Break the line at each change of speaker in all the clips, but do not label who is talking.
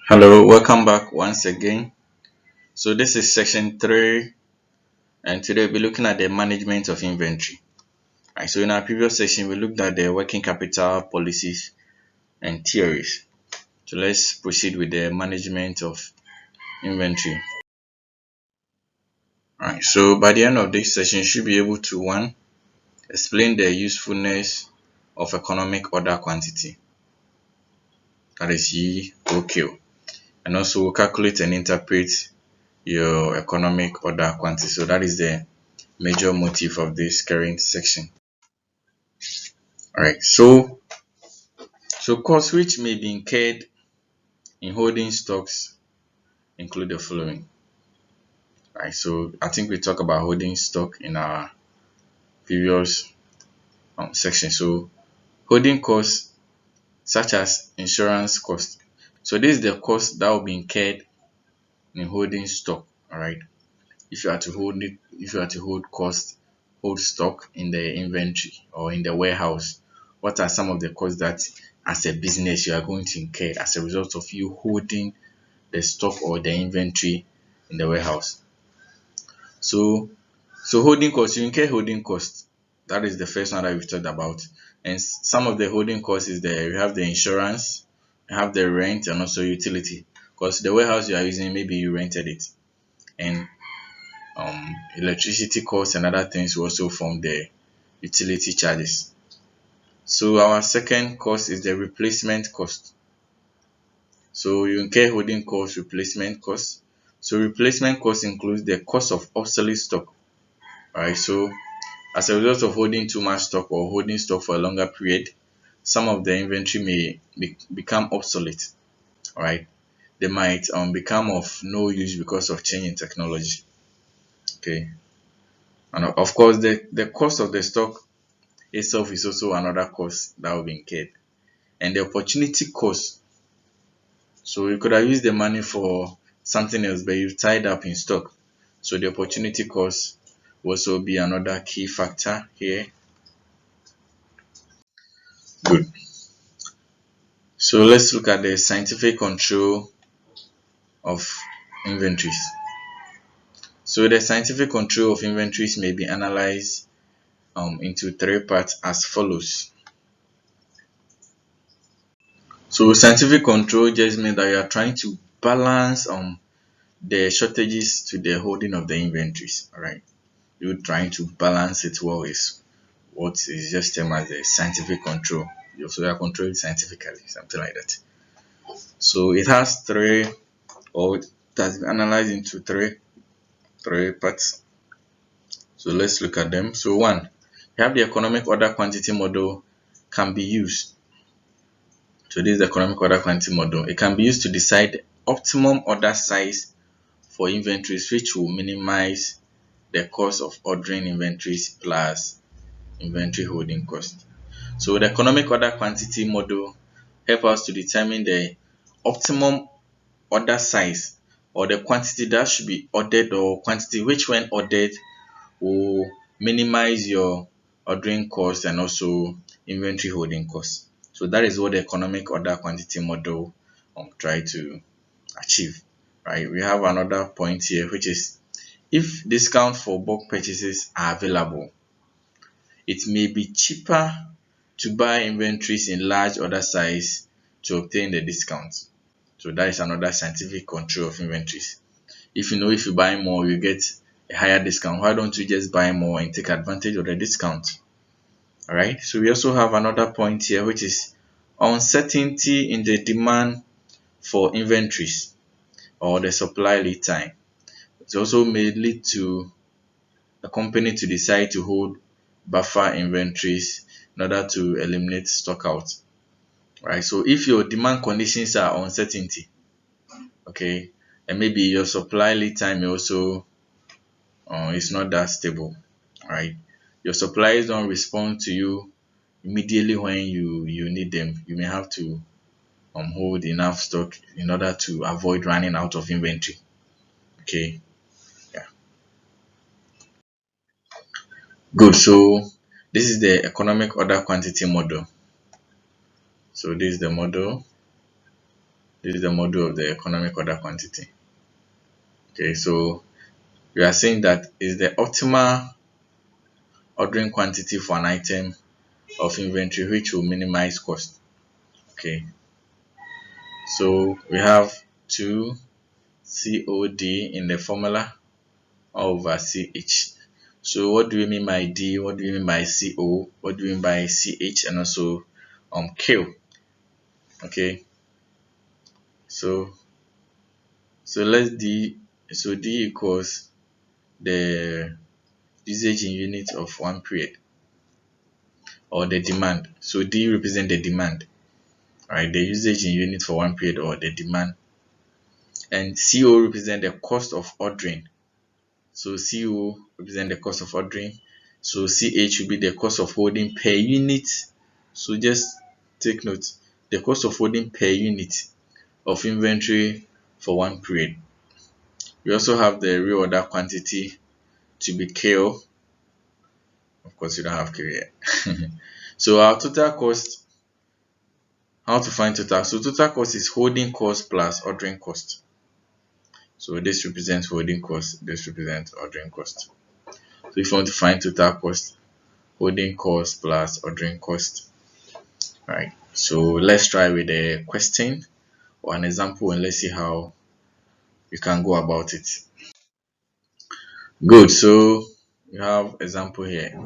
Hello, welcome back once again. So this is section 3 and today we'll be looking at the management of inventory. Right, so in our previous section we looked at the working capital policies and theories. So let's proceed with the management of inventory. Alright, so by the end of this session you should be able to one, explain the usefulness of economic order quantity. That is EOQ. And also calculate and interpret your economic order quantity. So that is the major motive of this current section. All right, so costs which may be incurred in holding stocks include the following. All right, so I think we talked about holding stock in our previous section. So holding costs such as insurance cost. So this is the cost that will be incurred in holding stock. All right, if you are to hold stock in the inventory or in the warehouse, what are some of the costs that as a business you are going to incur as a result of you holding the stock or the inventory in the warehouse? So holding costs, you incur holding costs. That is the first one that we've talked about. And some of the holding costs is there. You have the insurance, you have the rent, and also utility. Because the warehouse you are using, maybe you rented it, and electricity costs and other things will also form the utility charges. So our second cost is the replacement cost. So you incur holding cost, replacement cost. So replacement cost includes the cost of obsolete stock. Alright, so as a result of holding too much stock or holding stock for a longer period, some of the inventory may become obsolete. Alright, they might become of no use because of change in technology. Okay, and of course the cost of the stock itself is also another cost that will be incurred. And the opportunity cost. So you could have used the money for something else, but you've tied up in stock. So the opportunity cost will also be another key factor here. Good. So let's look at the scientific control of inventories. So the scientific control of inventories may be analyzed into three parts as follows. So scientific control just means that you are trying to balance the shortages to the holding of the inventories. All right, you're trying to balance it well is what is just termed as the scientific control. So you are controlling scientifically, something like that. So it has three, or it has been analyzed into three parts. So let's look at them. So one, you have the economic order quantity model can be used. So this is the economic order quantity model. It can be used to decide optimum order size for inventories, which will minimize the cost of ordering inventories plus inventory holding cost. So the economic order quantity model help us to determine the optimum order size or the quantity that should be ordered, or quantity which when ordered will minimize your ordering cost and also inventory holding cost. So that is what the economic order quantity model try to achieve. Right. We have another point here, which is if discount for bulk purchases are available, it may be cheaper to buy inventories in large order size to obtain the discount. So that is another scientific control of inventories. If you know if you buy more, you get a higher discount. Why don't you just buy more and take advantage of the discount? All right. So we also have another point here, which is uncertainty in the demand for inventories or the supply lead time. It also may lead to a company to decide to hold buffer inventories in order to eliminate stock out. Right. So if your demand conditions are uncertainty, okay, and maybe your supply lead time also is not that stable, right? Your suppliers don't respond to you immediately when you need them. You may have to hold enough stock in order to avoid running out of inventory. Okay, yeah, good. So this is the economic order quantity model. So this is the model. This is the model of the economic order quantity. Okay, so we are saying that is the optimal ordering quantity for an item of inventory which will minimize cost. Okay, so we have 2 COD in the formula over CH. So what do we mean by D? What do we mean by CO? What do we mean by CH? And also Q. Okay, so let's D equals the usage in units of one period, or the demand. So D represent the demand, right? The usage in units for one period, or the demand. And CO represent the cost of ordering. So CO represent the cost of ordering. So CH will be the cost of holding per unit. So just take note, the cost of holding per unit of inventory for one period. We also have the reorder quantity to be KO. Of course, you don't have KO yet. So our total cost, how to find total? So total cost is holding cost plus ordering cost. So this represents holding cost, this represents ordering cost. So if you want to find total cost, holding cost plus ordering cost. Right. So let's try with a question or an example, and let's see how you can go about it. Good. So we have example here.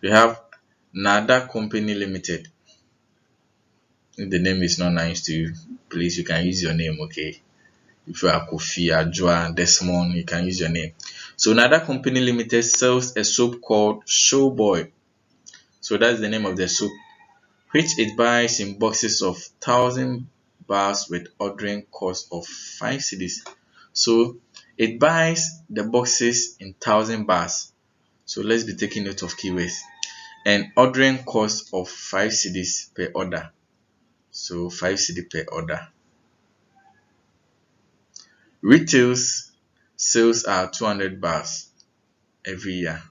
We have Nada Company Limited. If the name is not nice to you, please, you can use your name, okay? If you are Kofi, Ajua, Desmond, you can use your name. So Nada Company Limited sells a soap called Showboy. So that's the name of the soap, which it buys in boxes of 1,000 bars with ordering cost of 5 cedis. So it buys the boxes in 1,000 bars. So let's be taking note of keywords. And ordering cost of 5 cedis per order. So 5 cedi per order. Retails sales are 200 bars every year.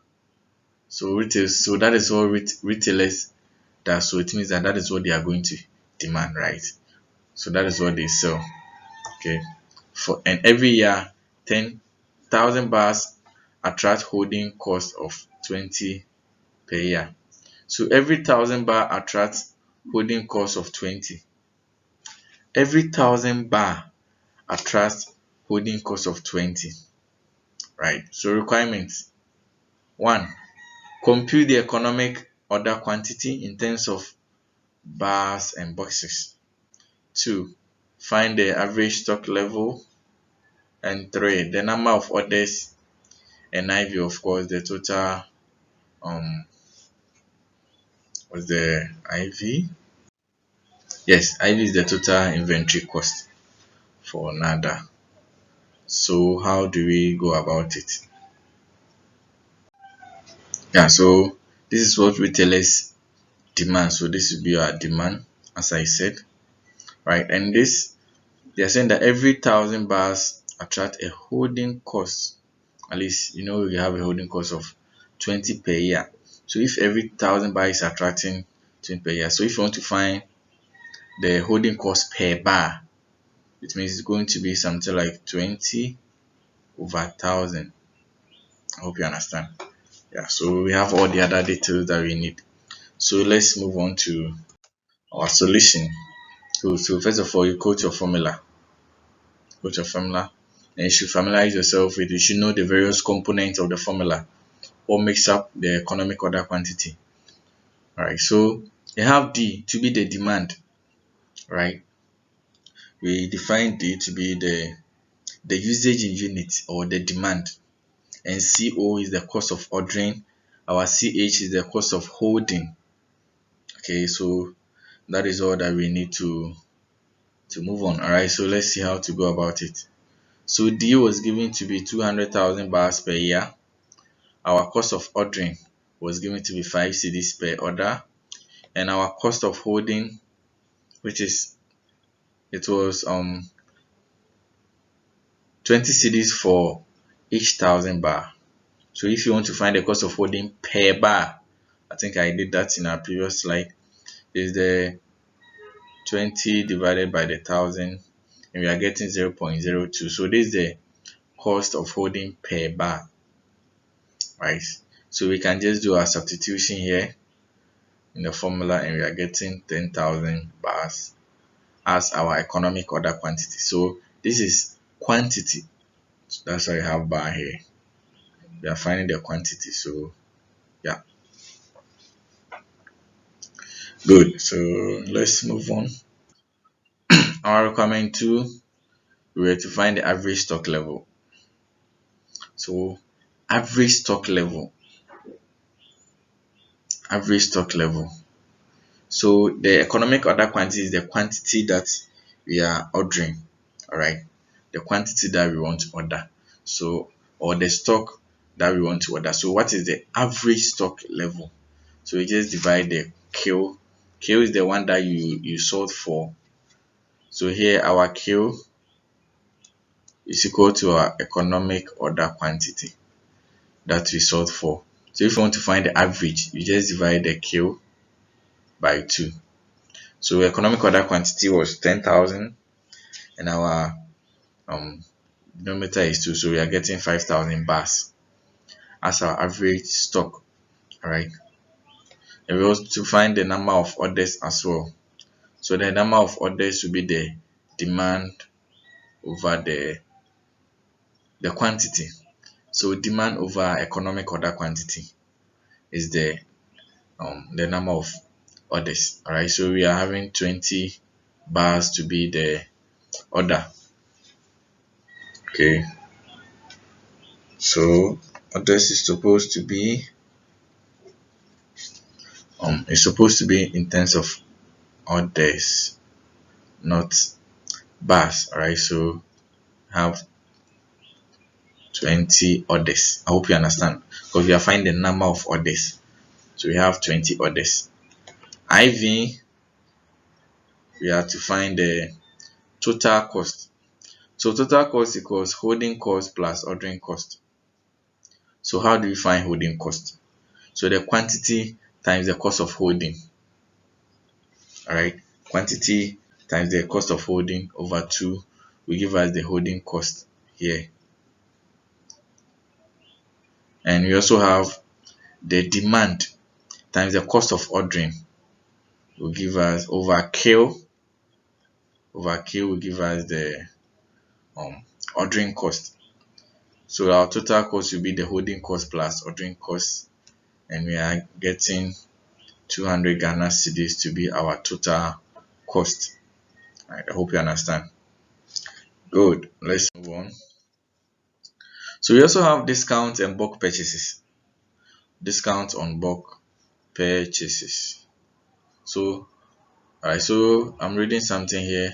So retails, so that is what retailers that, so it means that that is what they are going to demand, right? So that is what they sell. Okay, and every year 10,000 bars attract holding cost of 20 per year. So every 1,000 bar attracts holding cost of 20. Every 1,000 bar attracts holding cost of 20. Right. So requirements: 1. Compute the economic order quantity in terms of bars and boxes. 2. Find the average stock level. And 3. The number of orders. And IV, of course, the total was the IV. Yes, IV is the total inventory cost for NADA. So how do we go about it? Yeah, so this is what retailers demand. So this will be our demand, as I said, right? And this, they are saying that every 1,000 bars attract a holding cost. At least, you know, you have a holding cost of 20 per year. So if every 1,000 bars is attracting 20 per year, so if you want to find the holding cost per bar, it means it's going to be something like 20 over 1,000. I hope you understand. Yeah, so we have all the other details that we need. So let's move on to our solution. So first of all, you quote your formula. Quote your formula. And you should familiarize yourself with it. You should know the various components of the formula, what makes up the economic order quantity. Alright, so you have D to be the demand, right? We define D to be the usage in units, or the demand. And CO is the cost of ordering. Our CH is the cost of holding. Okay, so that is all that we need to move on. Alright, so let's see how to go about it. So D was given to be 200,000 bars per year. Our cost of ordering was given to be 5 cedis per order. And our cost of holding, which is, it was 20 cedis for each 1,000 bar. So if you want to find the cost of holding per bar, I think I did that in our previous slide, is the 20 divided by the 1000, and we are getting 0.02. So this is the cost of holding per bar, right? So we can just do our substitution here in the formula, and we are getting 10,000 bars as our economic order quantity. So this is quantity. So that's why I have bar here. We are finding the quantity. So yeah, good. So let's move on. Our requirement 2, we were to find the average stock level. So average stock level. So the economic order quantity is the quantity that we are ordering, all right? The quantity that we want to order. So, or the stock that we want to order. So what is the average stock level? So we just divide the Q. Q is the one that you sold for. So here our Q is equal to our economic order quantity that we sold for. So if you want to find the average, you just divide the Q by 2. So economic order quantity was 10,000, and our denominator is 2, so we are getting 5,000 bars as our average stock. All right, and we also to find the number of orders as well. So the number of orders will be the demand over the quantity. So demand over economic order quantity is the number of orders. All right, so we are having 20 bars to be the order. Okay, so orders is supposed to be in terms of orders, not bars. All right, so have 20 orders. I hope you understand, because we are finding the number of orders. So we have 20 orders. IV, we have to find the total cost. So total cost equals holding cost plus ordering cost. So how do we find holding cost? So the quantity times the cost of holding. All right, quantity times the cost of holding over 2 will give us the holding cost here. And we also have the demand times the cost of ordering will give us over Q will give us the ordering cost. So our total cost will be the holding cost plus ordering cost, and we are getting 200 Ghana cedis to be our total cost. All right, I hope you understand. Good, let's move on. So we also have discounts and bulk purchases. Discounts on bulk purchases. So alright, so I'm reading something here.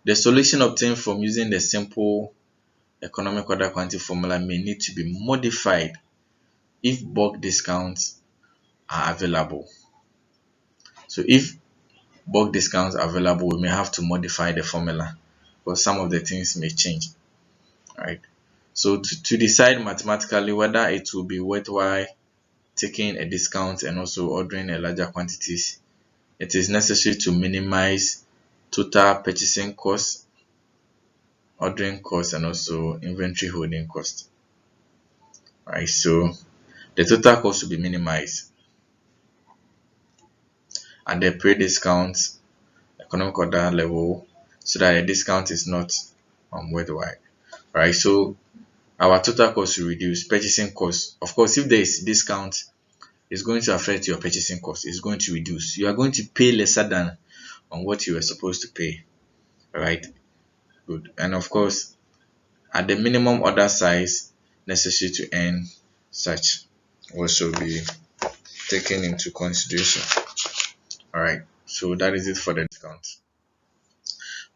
The solution obtained from using the simple economic order quantity formula may need to be modified if bulk discounts are available. So if bulk discounts are available, we may have to modify the formula, because some of the things may change. Right. So to decide mathematically whether it will be worthwhile taking a discount and also ordering a larger quantities, it is necessary to minimize total purchasing cost, ordering cost, and also inventory holding cost. Right, so the total cost will be minimized at the pre-discount economic order level, so that the discount is not worthwhile. Right, so our total cost will reduce. Purchasing cost, of course, if there is discount, it's going to affect your purchasing cost. It's going to reduce. You are going to pay lesser than on what you were supposed to pay. Right, good. And of course, at the minimum order size necessary to earn such also be taken into consideration. All right, so that is it for the discount.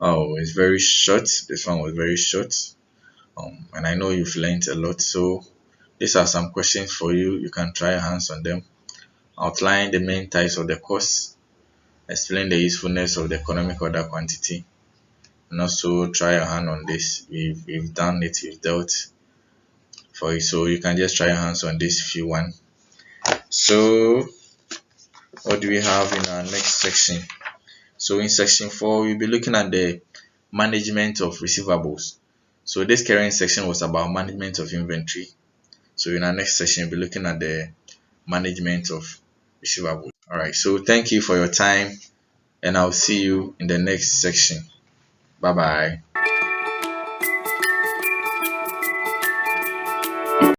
Oh, it's very short. This one was very short, and I know you've learned a lot. So these are some questions for you. You can try your hands on them. Outline the main types of the course, explain the usefulness of the economic order quantity, and also try your hand on this. We've done it, we've dealt for you, so you can just try your hands on this if you want. So what do we have in our next section? So in section 4, we'll be looking at the management of receivables. So this current section was about management of inventory. So in our next session, we'll be looking at the management of receivables. All right. So thank you for your time, and I'll see you in the next section. Bye bye.